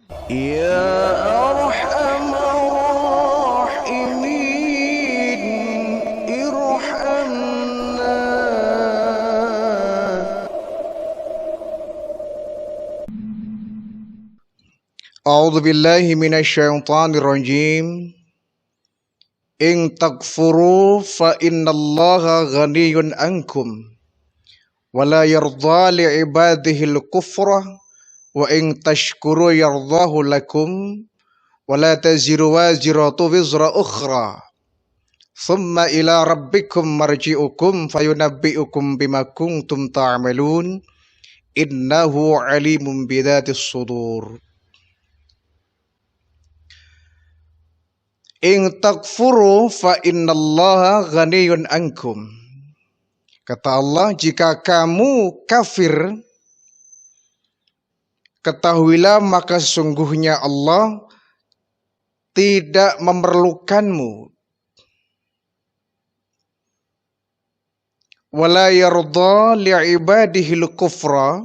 يا أرحم الراحمين ارحمنا. أعوذ بالله من الشيطان الرجيم. إن تكفروا فإن الله غني عنكم ولا يرضى لعباده الكفر وإن تشكروا يرضاه لكم ولا تزر وازرة وزر أخرى ثم إلى ربكم مرجعكم فينبئكم بما كنتم تعملون إنه عليم بذات الصدور. In takfuru fa innallaha ghaniyun ankum. Kata Allah, jika kamu kafir, ketahuilah maka sesungguhnya Allah tidak memerlukanmu. Wala yarda li'ibadihil kufra,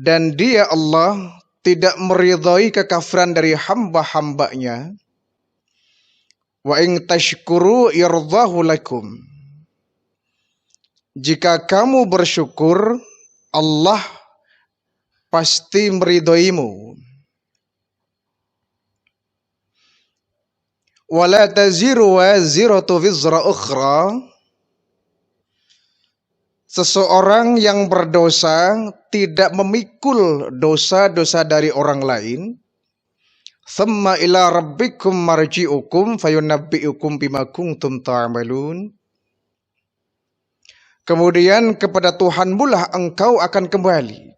dan dia Allah tidak meridhai kekafiran dari hamba-hambanya. Wa in tashkuru yardahu lakum. Jika kamu bersyukur, Allah pasti meridhoimu. Wala taziru waziratu wizra ukhra. Seseorang yang berdosa tidak memikul dosa-dosa dari orang lain. Thumma ila rabbikum marji'ukum fayunabbi'ukum bima kuntum ta'malun. Kemudian kepada Tuhanmu lah engkau akan kembali.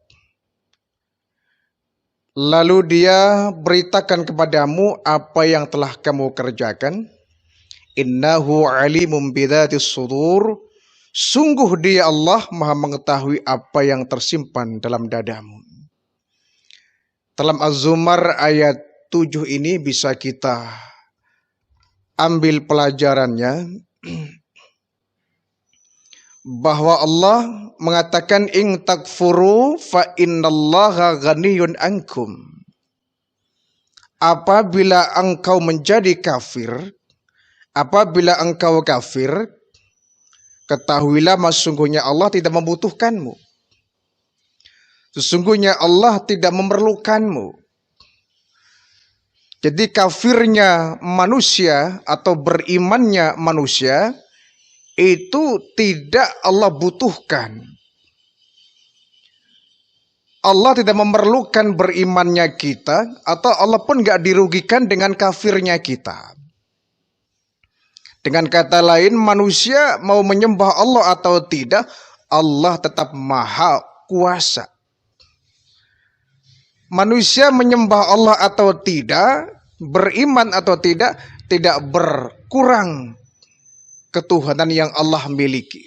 Lalu dia beritakan kepadamu apa yang telah kamu kerjakan. Innahu alimum bidzatis sudur. Sungguh dia Allah maha mengetahui apa yang tersimpan dalam dadamu. Dalam Az-Zumar ayat 7 ini bisa kita ambil pelajarannya bahwa Allah mengatakan in takfuru fa innallaha ghaniyun ankum. Apabila engkau menjadi kafir, apabila engkau kafir, ketahuilah sesungguhnya Allah tidak membutuhkanmu. Sesungguhnya Allah tidak memerlukanmu. Jadi kafirnya manusia atau berimannya manusia itu tidak Allah butuhkan. Allah tidak memerlukan berimannya kita, atau Allah pun gak dirugikan dengan kafirnya kita. Dengan kata lain, manusia mau menyembah Allah atau tidak, Allah tetap maha kuasa. Manusia menyembah Allah atau tidak, beriman atau tidak berkurang ketuhanan yang Allah miliki.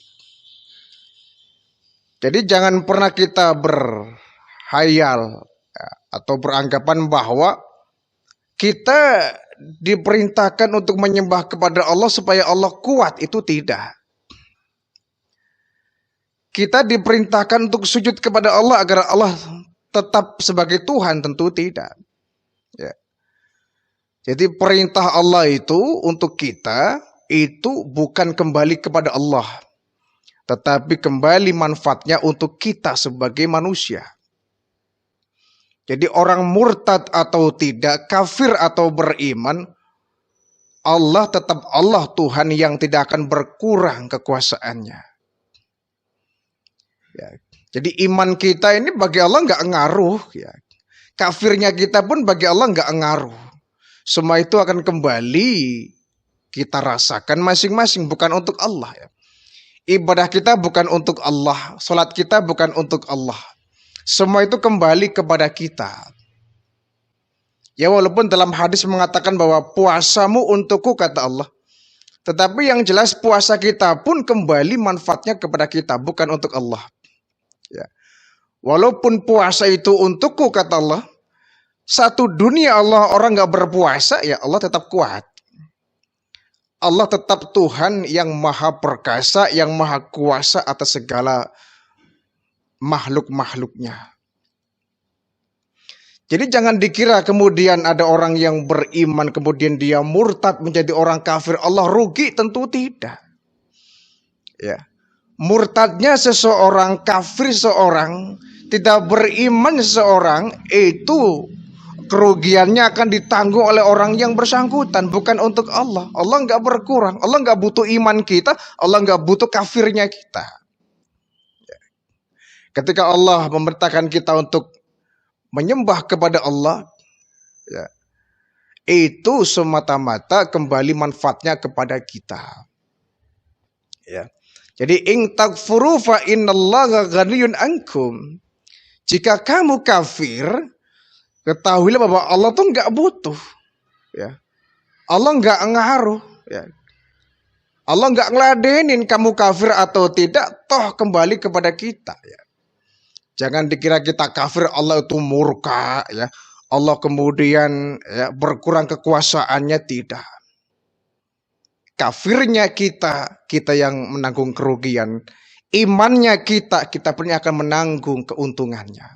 Jadi jangan pernah kita berhayal atau beranggapan bahwa kita diperintahkan untuk menyembah kepada Allah supaya Allah kuat. Itu tidak. Kita diperintahkan untuk sujud kepada Allah agar Allah tetap sebagai Tuhan, tentu tidak. Ya. Jadi perintah Allah itu untuk kita itu bukan kembali kepada Allah, tetapi kembali manfaatnya untuk kita sebagai manusia. Jadi orang murtad atau tidak, kafir atau beriman, Allah tetap Allah Tuhan yang tidak akan berkurang kekuasaannya. Ya. Jadi iman kita ini bagi Allah nggak ngaruh. Ya. Kafirnya kita pun bagi Allah nggak ngaruh. Semua itu akan kembali kita rasakan masing-masing, bukan untuk Allah. Ya. Ibadah kita bukan untuk Allah, salat kita bukan untuk Allah. Semua itu kembali kepada kita. Ya walaupun dalam hadis mengatakan bahwa puasamu untukku, kata Allah. Tetapi yang jelas puasa kita pun kembali manfaatnya kepada kita, bukan untuk Allah. Ya. Walaupun puasa itu untukku, kata Allah, satu dunia Allah orang gak berpuasa, ya Allah tetap kuat. Allah tetap Tuhan yang maha perkasa, yang maha kuasa atas segala makhluk-makhluknya. Jadi jangan dikira kemudian ada orang yang beriman kemudian dia murtad menjadi orang kafir, Allah rugi, tentu tidak. Ya. Murtadnya seseorang, kafir seseorang, tidak beriman seseorang, itu kerugiannya akan ditanggung oleh orang yang bersangkutan, bukan untuk Allah. Allah nggak berkurang, Allah nggak butuh iman kita, Allah nggak butuh kafirnya kita. Ketika Allah memerintahkan kita untuk menyembah kepada Allah, ya, itu semata-mata kembali manfaatnya kepada kita. Ya. Jadi in takfuru fa innallaha ghaniyun ankum. Jika kamu kafir, ketahuilah bahwa Allah tuh nggak butuh. Ya. Allah nggak ngaruh. Ya. Allah nggak ngeladenin kamu kafir atau tidak, toh kembali kepada kita. Ya. Jangan dikira kita kafir Allah itu murka, ya. Allah kemudian ya, berkurang kekuasaannya, tidak. Kafirnya kita yang menanggung kerugian. Imannya kita pun akan menanggung keuntungannya.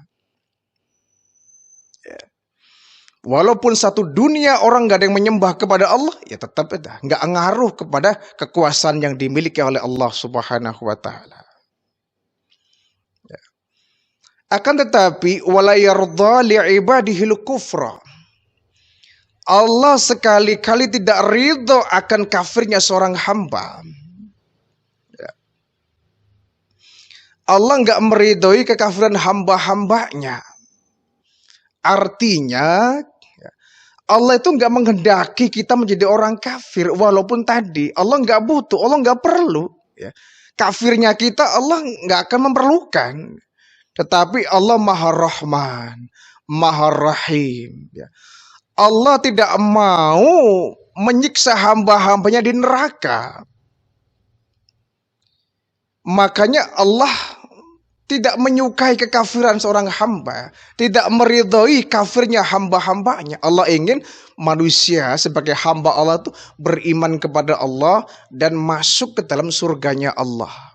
Ya. Walaupun satu dunia orang gak ada yang menyembah kepada Allah, ya tetap nggak ngaruh kepada kekuasaan yang dimiliki oleh Allah Subhanahu wa Ta'ala. Akan tetapi wala yardha li'ibadihil kufra. Allah sekali-kali tidak ridho akan kafirnya seorang hamba. Ya. Allah enggak meridhoi kekafiran hamba-hambanya. Artinya Allah itu enggak menghendaki kita menjadi orang kafir. Walaupun tadi Allah enggak butuh, Allah enggak perlu. Ya. Kafirnya kita Allah enggak akan memerlukan. Tetapi Allah Maha Rahman, Maha Rahim. Ya. Allah tidak mau menyiksa hamba-hambanya di neraka. Makanya Allah tidak menyukai kekafiran seorang hamba. Tidak meridhoi kafirnya hamba-hambanya. Allah ingin manusia sebagai hamba Allah itu beriman kepada Allah dan masuk ke dalam surganya Allah.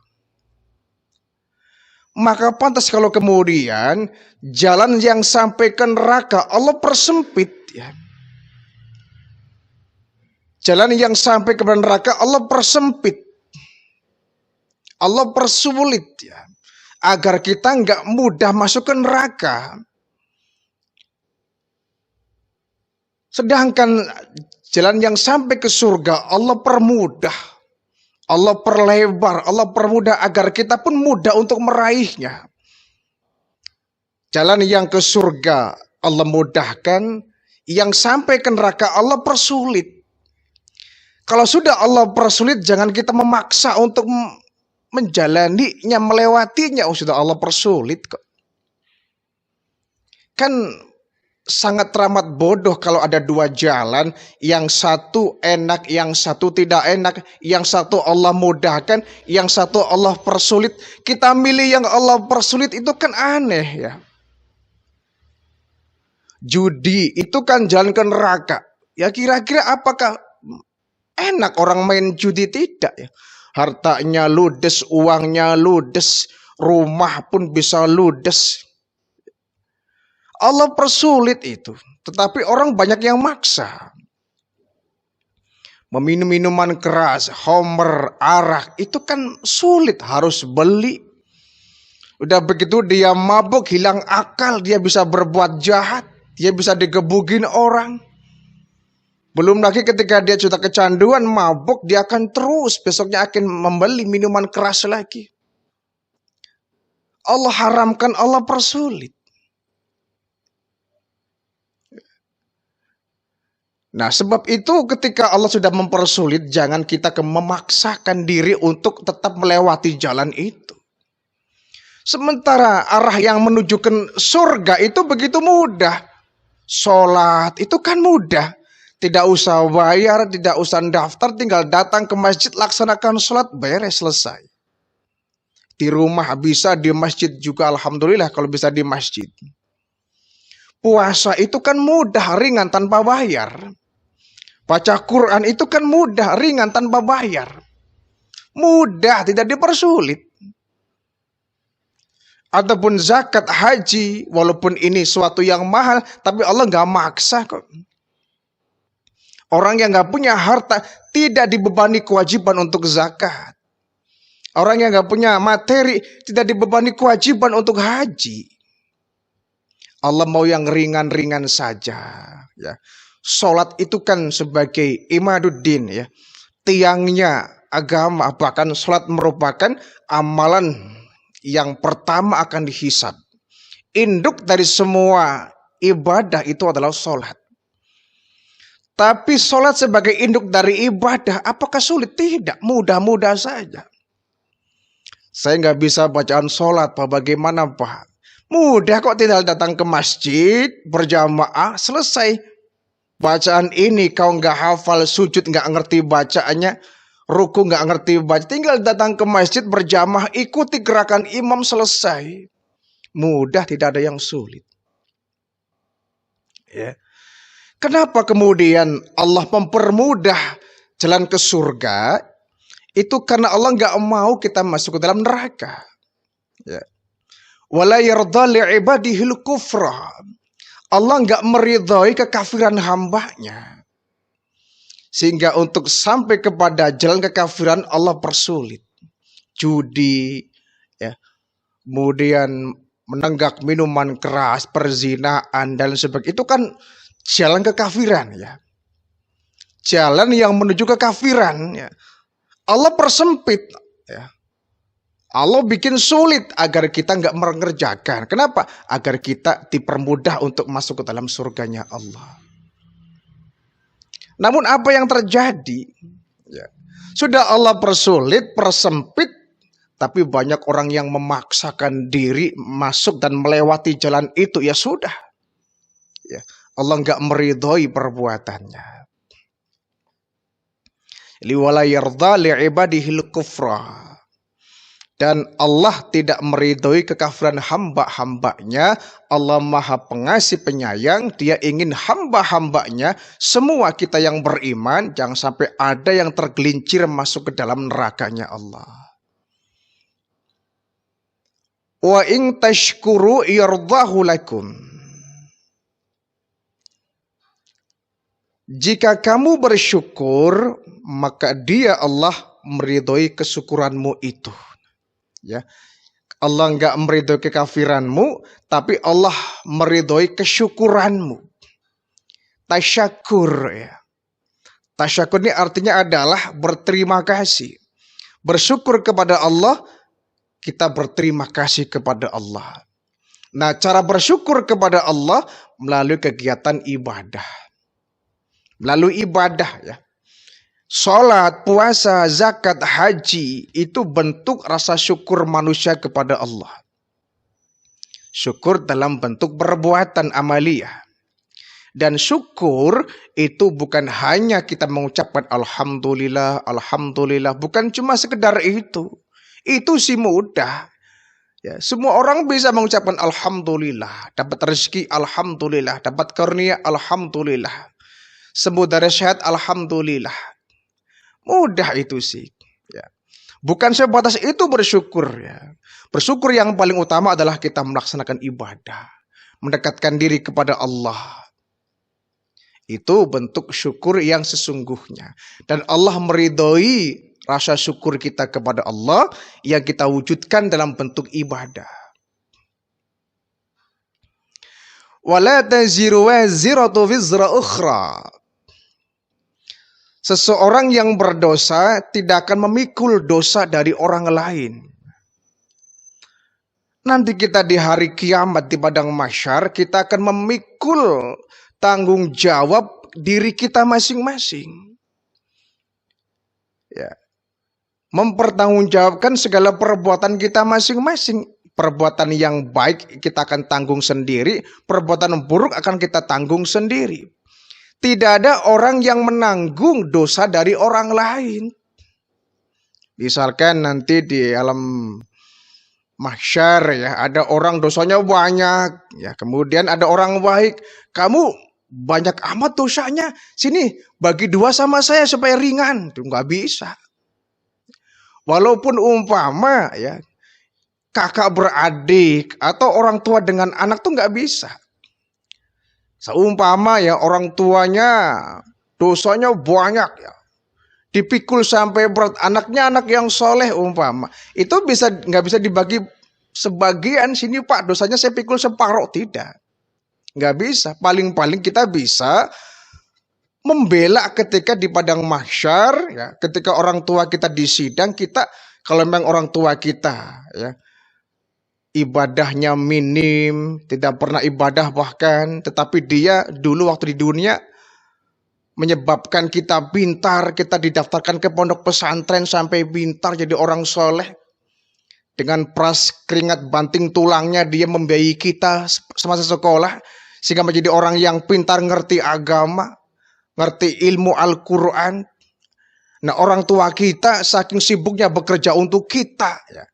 Maka pantas kalau kemudian jalan yang sampai ke neraka Allah persempit, ya. Jalan yang sampai ke neraka Allah persempit, Allah persulit, ya, agar kita nggak mudah masuk ke neraka. Sedangkan jalan yang sampai ke surga Allah permudah, Allah perlebar, Allah permudah agar kita pun mudah untuk meraihnya. Jalan yang ke surga Allah mudahkan, yang sampai ke neraka Allah persulit. Kalau sudah Allah persulit, jangan kita memaksa untuk menjalaninya, melewatinya. Oh, sudah Allah persulit kok. Kan sangat teramat bodoh kalau ada dua jalan, yang satu enak, yang satu tidak enak, yang satu Allah mudahkan, yang satu Allah persulit. Kita milih yang Allah persulit, itu kan aneh, ya. Judi itu kan jalan ke neraka. Ya kira-kira apakah enak orang main judi? Tidak, ya. Hartanya ludes, uangnya ludes, rumah pun bisa ludes. Allah persulit itu, tetapi orang banyak yang maksa. Meminum minuman keras, homer, arak, itu kan sulit, harus beli. Udah begitu dia mabuk, hilang akal, dia bisa berbuat jahat, dia bisa digebugin orang. Belum lagi ketika dia sudah kecanduan, mabuk, dia akan terus besoknya akan membeli minuman keras lagi. Allah haramkan, Allah persulit. Nah, sebab itu ketika Allah sudah mempersulit, jangan kita memaksakan diri untuk tetap melewati jalan itu. Sementara arah yang menuju ke surga itu begitu mudah. Sholat itu kan mudah. Tidak usah bayar, tidak usah daftar, tinggal datang ke masjid, laksanakan sholat, beres, selesai. Di rumah bisa, di masjid juga, alhamdulillah kalau bisa di masjid. Puasa itu kan mudah, ringan, tanpa bayar. Baca Quran itu kan mudah, ringan, tanpa bayar. Mudah, tidak dipersulit. ataupun zakat, haji, walaupun ini suatu yang mahal, tapi Allah nggak maksa kok. Orang yang nggak punya harta tidak dibebani kewajiban untuk zakat. Orang yang nggak punya materi tidak dibebani kewajiban untuk haji. Allah mau yang ringan-ringan saja. Ya. Sholat itu kan sebagai imaduddin, ya, tiangnya agama. Bahkan sholat merupakan amalan yang pertama akan dihisab. Induk dari semua ibadah itu adalah sholat. Tapi sholat sebagai induk dari ibadah, apakah sulit? Tidak, mudah-mudah saja. Saya nggak bisa bacaan sholat, Pak. Bagaimana, Pak? Mudah kok, tinggal datang ke masjid, berjamaah, selesai. Bacaan ini kau nggak hafal, sujud nggak ngerti bacaannya, ruku nggak ngerti baca, tinggal datang ke masjid, berjamaah, ikuti gerakan imam, selesai. Mudah, tidak ada yang sulit. Ya. Kenapa kemudian Allah mempermudah jalan ke surga? Itu karena Allah nggak mau kita masuk ke dalam neraka. Ya. Wala yarda li'ibadihil kufra. Allah nggak meridhoi kekafiran hambanya. Sehingga untuk sampai kepada jalan kekafiran Allah persulit. Judi, ya, kemudian menenggak minuman keras, perzinaan dan sebagainya. Itu kan jalan kekafiran, ya. Jalan yang menuju kekafiran, ya. Allah persempit, ya. Allah bikin sulit agar kita nggak mengerjakan. Kenapa? Agar kita dipermudah untuk masuk ke dalam surganya Allah. Namun apa yang terjadi? Ya. Sudah Allah persulit, persempit, tapi banyak orang yang memaksakan diri masuk dan melewati jalan itu. Ya sudah. Ya. Allah nggak meridhoi perbuatannya. Liwala yarda li'ibadihil kufra. Dan Allah tidak meridhoi kekafiran hamba-hambanya. Allah Maha Pengasih Penyayang. Dia ingin hamba-hambanya, semua kita yang beriman, jangan sampai ada yang tergelincir masuk ke dalam nerakanya Allah. Wa in tashkuru yardahu lakum. Jika kamu bersyukur, maka Dia Allah meridhoi kesyukuranmu itu. Ya, Allah nggak meridhoi kekafiranmu, tapi Allah meridhoi kesyukuranmu. Tasyakur, ya. Tasyakur ini artinya adalah berterima kasih. Bersyukur kepada Allah, kita berterima kasih kepada Allah. Nah, cara bersyukur kepada Allah melalui kegiatan ibadah. Melalui ibadah, ya. Salat, puasa, zakat, haji itu bentuk rasa syukur manusia kepada Allah. Syukur dalam bentuk perbuatan amaliyah. Dan syukur itu bukan hanya kita mengucapkan alhamdulillah, alhamdulillah, bukan cuma sekedar itu. Itu sih mudah. Ya, semua orang bisa mengucapkan alhamdulillah, dapat rezeki alhamdulillah, dapat karunia alhamdulillah, sembuh dari syahid alhamdulillah. Mudah itu sih, ya. Bukan sebatas itu bersyukur, ya. Bersyukur yang paling utama adalah kita melaksanakan ibadah, mendekatkan diri kepada Allah. Itu bentuk syukur yang sesungguhnya. Dan Allah meridhoi rasa syukur kita kepada Allah yang kita wujudkan dalam bentuk ibadah. Wala taziru waziratu wizra ukhra. Seseorang yang berdosa tidak akan memikul dosa dari orang lain. Nanti kita di hari kiamat di padang mahsyar, kita akan memikul tanggung jawab diri kita masing-masing. Ya. Mempertanggungjawabkan segala perbuatan kita masing-masing. Perbuatan yang baik kita akan tanggung sendiri, perbuatan buruk akan kita tanggung sendiri. Tidak ada orang yang menanggung dosa dari orang lain. Misalkan nanti di alam mahsyar, ya, ada orang dosanya banyak, ya, kemudian ada orang baik. Kamu banyak amat dosanya, sini bagi 2 sama saya supaya ringan. Itu nggak bisa. Walaupun umpama, ya, kakak beradik, atau orang tua dengan anak tuh nggak bisa. Seumpama ya orang tuanya dosanya banyak ya, dipikul sampai berat, anaknya anak yang soleh umpama, itu nggak bisa dibagi sebagian, sini Pak dosanya saya pikul separuh, tidak, nggak bisa. Paling-paling kita bisa membela ketika di padang mahsyar ya, ketika orang tua kita di sidang, kita kalau memang orang tua kita ya ibadahnya minim, tidak pernah ibadah bahkan, tetapi dia dulu waktu di dunia menyebabkan kita pintar, kita didaftarkan ke pondok pesantren sampai pintar jadi orang soleh. Dengan peras keringat banting tulangnya dia membiayai kita semasa sekolah, sehingga menjadi orang yang pintar, ngerti agama, ngerti ilmu Al-Quran. Nah orang tua kita saking sibuknya bekerja untuk kita ya,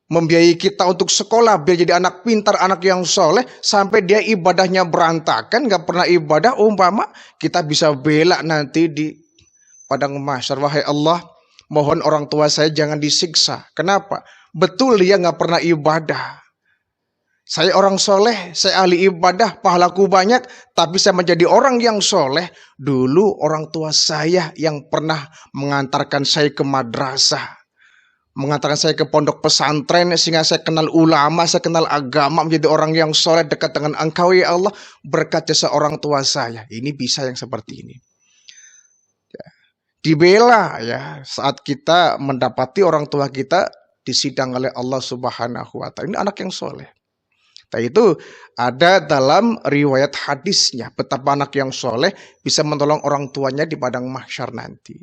membiayai kita untuk sekolah biar jadi anak pintar, anak yang soleh, sampai dia ibadahnya berantakan, gak pernah ibadah, umpama kita bisa bela nanti di padang mahsyar. Wahai Allah, mohon orang tua saya jangan disiksa. Kenapa? Betul dia gak pernah ibadah, saya orang soleh, saya ahli ibadah, pahalaku banyak, tapi saya menjadi orang yang soleh. Dulu orang tua saya yang pernah mengantarkan saya ke madrasah, mengantarkan saya ke pondok pesantren, sehingga saya kenal ulama, saya kenal agama, menjadi orang yang soleh dekat dengan Engkau ya Allah, berkat jasa orang tua saya. Ini bisa yang seperti ini. Ya. Dibela ya saat kita mendapati orang tua kita disidang oleh Allah Subhanahu wa Ta'ala. Ini anak yang soleh. Nah itu ada dalam riwayat hadisnya, betapa anak yang soleh bisa menolong orang tuanya di padang mahsyar nanti.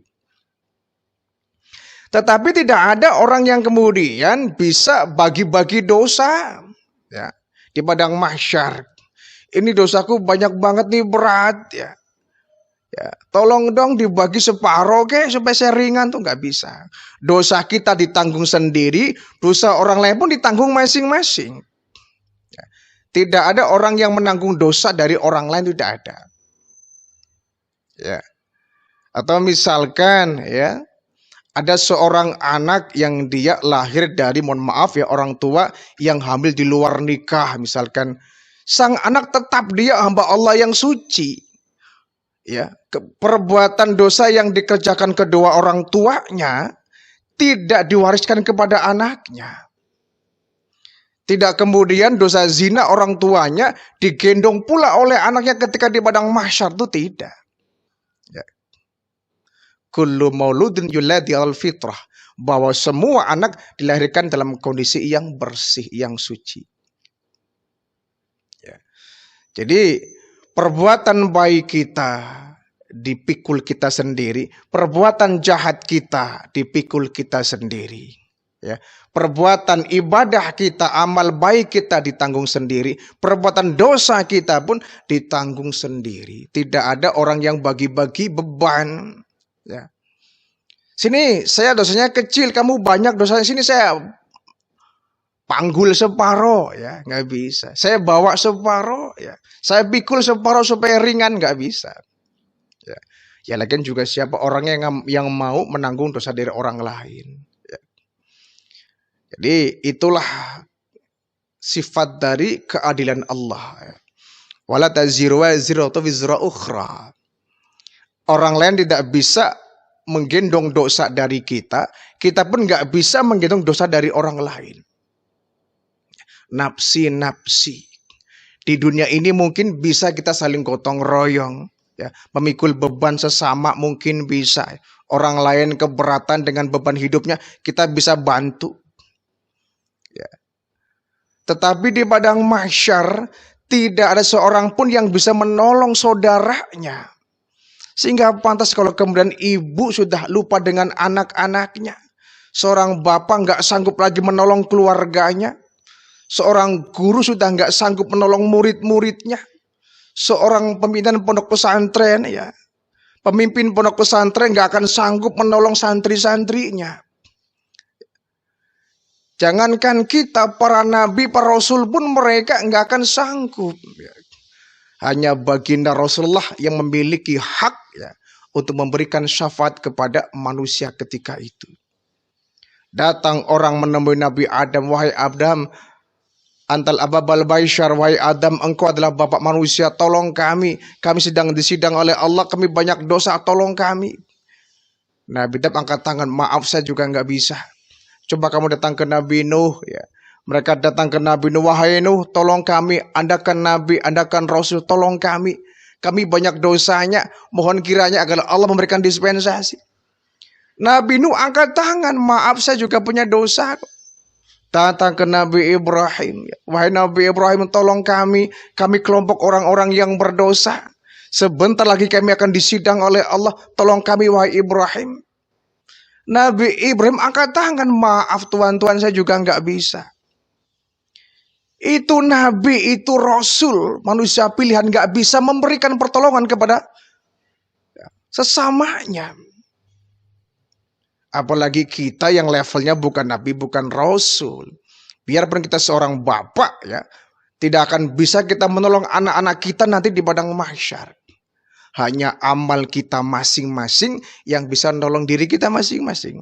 Tetapi tidak ada orang yang kemudian bisa bagi-bagi dosa ya, di padang mahsyar. Ini dosaku banyak banget nih, berat ya. Ya, tolong dong dibagi separuh supaya saya ringan, tuh nggak bisa. Dosa kita ditanggung sendiri, dosa orang lain pun ditanggung masing-masing. Tidak ada orang yang menanggung dosa dari orang lain, tidak ada. Ya. Atau misalkan ya, ada seorang anak yang dia lahir dari, mohon maaf ya, orang tua yang hamil di luar nikah misalkan. Sang anak tetap dia hamba Allah yang suci. Ya, perbuatan dosa yang dikerjakan kedua orang tuanya tidak diwariskan kepada anaknya. Tidak kemudian dosa zina orang tuanya digendong pula oleh anaknya ketika di padang mahsyar, itu tidak. Ya. Kullu mauludin yuladi al fitrah, bahwa semua anak dilahirkan dalam kondisi yang bersih, yang suci. Ya. Jadi perbuatan baik kita dipikul kita sendiri, perbuatan jahat kita dipikul kita sendiri. Ya. Perbuatan ibadah kita, amal baik kita ditanggung sendiri. Perbuatan dosa kita pun ditanggung sendiri. Tidak ada orang yang bagi-bagi beban. Ya. Sini saya dosanya kecil, kamu banyak dosanya, sini saya panggul separuh, ya nggak bisa. Saya bawa separuh, ya saya pikul separuh supaya ringan, nggak bisa. Ya, ya lagian juga siapa orangnya yang mau menanggung dosa dari orang lain. Jadi itulah sifat dari keadilan Allah. Wala taziru waziratu wizra ukhra. Orang lain tidak bisa menggendong dosa dari kita, kita pun nggak bisa menggendong dosa dari orang lain. Nafsi-nafsi. Di dunia ini mungkin bisa kita saling gotong royong, ya, memikul beban sesama mungkin bisa. Orang lain keberatan dengan beban hidupnya, kita bisa bantu. Ya. Tetapi di padang mahsyar tidak ada seorang pun yang bisa menolong saudaranya. Sehingga pantas kalau kemudian ibu sudah lupa dengan anak-anaknya. Seorang bapak nggak sanggup lagi menolong keluarganya. Seorang guru sudah nggak sanggup menolong murid-muridnya. Seorang pimpinan pondok pesantren, ya, pemimpin pondok pesantren nggak akan sanggup menolong santri-santrinya. Jangankan kita, para nabi, para rasul pun mereka nggak akan sanggup. Hanya baginda Rasulullah yang memiliki hak, ya, untuk memberikan syafaat kepada manusia ketika itu. Datang orang menemui Nabi Adam, wahai Adam, antal ababal baisyar, wahai Adam, engkau adalah bapak manusia, tolong kami sedang disidang oleh Allah, kami banyak dosa, tolong kami. Nabi Adam angkat tangan, maaf saya juga nggak bisa. Coba kamu datang ke Nabi Nuh, ya. Mereka datang ke Nabi Nuh, wahai Nuh, tolong kami, Anda kan Nabi, Anda kan Rasul, tolong kami banyak dosanya, mohon kiranya agar Allah memberikan dispensasi. Nabi Nuh angkat tangan, maaf saya juga punya dosa. Datang ke Nabi Ibrahim, wahai Nabi Ibrahim, tolong kami kelompok orang-orang yang berdosa. Sebentar lagi kami akan disidang oleh Allah, tolong kami wahai Ibrahim. Nabi Ibrahim angkat tangan, maaf Tuhan saya juga nggak bisa. Itu Nabi, itu Rasul, manusia pilihan nggak bisa memberikan pertolongan kepada sesamanya. Apalagi kita yang levelnya bukan Nabi, bukan Rasul. Biarpun kita seorang bapak, ya, tidak akan bisa kita menolong anak-anak kita nanti di padang mahsyar. Hanya amal kita masing-masing yang bisa menolong diri kita masing-masing.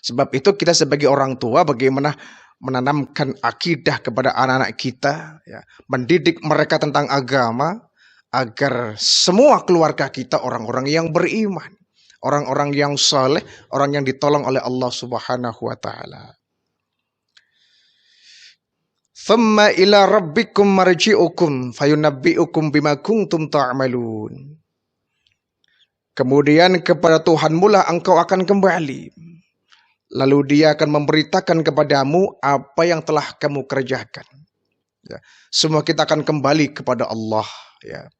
Sebab itu kita sebagai orang tua bagaimana menanamkan akidah kepada anak-anak kita, ya, mendidik mereka tentang agama, agar semua keluarga kita orang-orang yang beriman, orang-orang yang saleh, orang yang ditolong oleh Allah Subhanahu wa taala. Thumma ila rabbikum marji'ukum fayunabbi'ukum bima kuntum ta'malun. Kemudian kepada Tuhanmu lah engkau akan kembali. Lalu dia akan memberitakan kepadamu apa yang telah kamu kerjakan. Ya, semua kita akan kembali kepada Allah. Ya.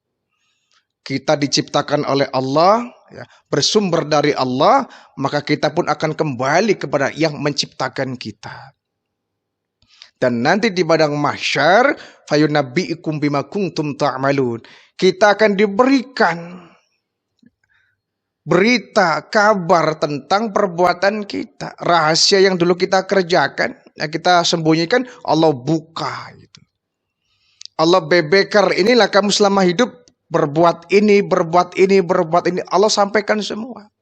Kita diciptakan oleh Allah, ya, bersumber dari Allah, maka kita pun akan kembali kepada yang menciptakan kita. Dan nanti di padang mahsyar, fayunabbi'ukum bima kuntum ta'malun. Kita akan diberikan berita, kabar tentang perbuatan kita. Rahasia yang dulu kita kerjakan, yang kita sembunyikan, Allah buka. Gitu. Allah bebeker, inilah kamu selama hidup berbuat ini, berbuat ini, berbuat ini. Allah sampaikan semua.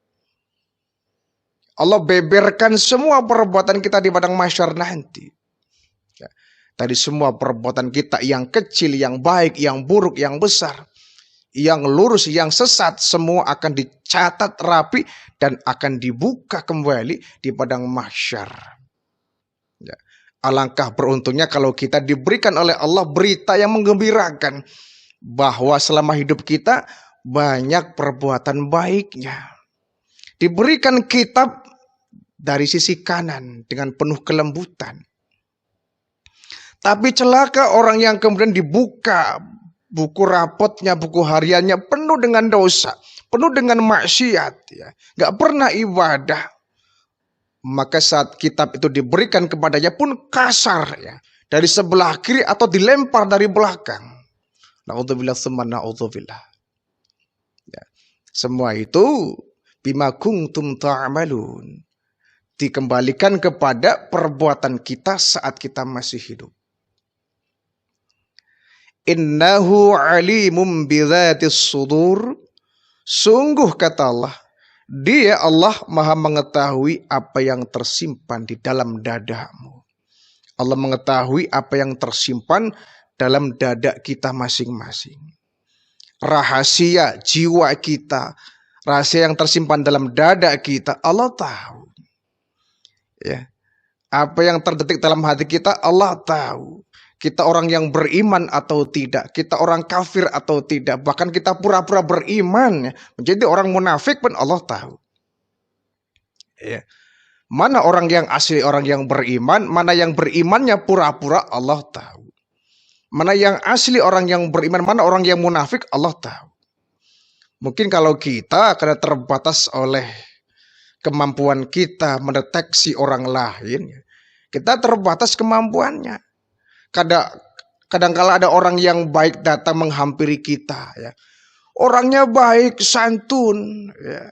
Allah beberkan semua perbuatan kita di padang mahsyar nanti. Ya. Tadi semua perbuatan kita yang kecil, yang baik, yang buruk, yang besar, yang lurus, yang sesat, semua akan dicatat rapi dan akan dibuka kembali di padang mahsyar. Ya. Alangkah beruntungnya kalau kita diberikan oleh Allah berita yang menggembirakan bahwa selama hidup kita banyak perbuatan baiknya. Diberikan kitab dari sisi kanan dengan penuh kelembutan. Tapi celaka orang yang kemudian dibuka buku rapotnya, buku hariannya penuh dengan dosa, penuh dengan maksiat, ya, nggak pernah ibadah. Maka saat kitab itu diberikan kepadanya pun kasar, ya, dari sebelah kiri atau dilempar dari belakang. Na'udzubillah tsumma na'udzubillah. Ya, semua itu bima kuntum ta'malun, dikembalikan kepada perbuatan kita saat kita masih hidup. Innahu alimum bidzatis sudur. Sungguh kata Allah, dia Allah maha mengetahui apa yang tersimpan di dalam dadamu. Allah mengetahui apa yang tersimpan dalam dada kita masing-masing. Rahasia jiwa kita, rahasia yang tersimpan dalam dada kita, Allah tahu. Ya. Apa yang terdetik dalam hati kita, Allah tahu. Kita orang yang beriman atau tidak, kita orang kafir atau tidak, bahkan kita pura-pura beriman, ya, menjadi orang munafik pun Allah tahu. Ya. Mana orang yang asli, orang yang beriman, mana yang berimannya pura-pura, Allah tahu. Mana yang asli orang yang beriman, mana orang yang munafik, Allah tahu. Mungkin kalau kita karena terbatas oleh kemampuan kita mendeteksi orang lain, kita terbatas kemampuannya. Kadang-kala ada orang yang baik datang menghampiri kita, ya. Orangnya baik, santun, ya.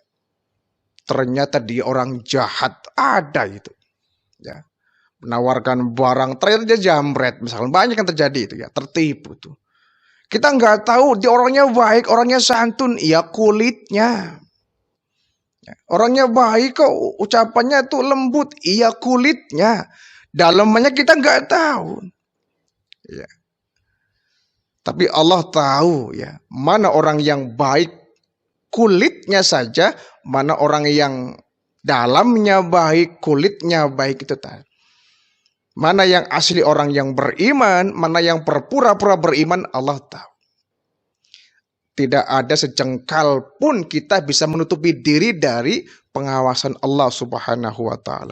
Ternyata dia orang jahat, ada itu, ya. Menawarkan barang, ternyata dia jambret, misalnya banyak yang terjadi itu, ya, tertipu tuh. Kita nggak tahu dia orangnya baik, orangnya santun, ya kulitnya. Orangnya baik kok, ucapannya tuh lembut. Iya kulitnya, dalamnya kita nggak tahu. Ya. Tapi Allah tahu ya, mana orang yang baik kulitnya saja, mana orang yang dalamnya baik, kulitnya baik itu tadi. Mana yang asli orang yang beriman, mana yang berpura-pura beriman, Allah tahu. Tidak ada sejengkal pun kita bisa menutupi diri dari pengawasan Allah Subhanahu wa taala.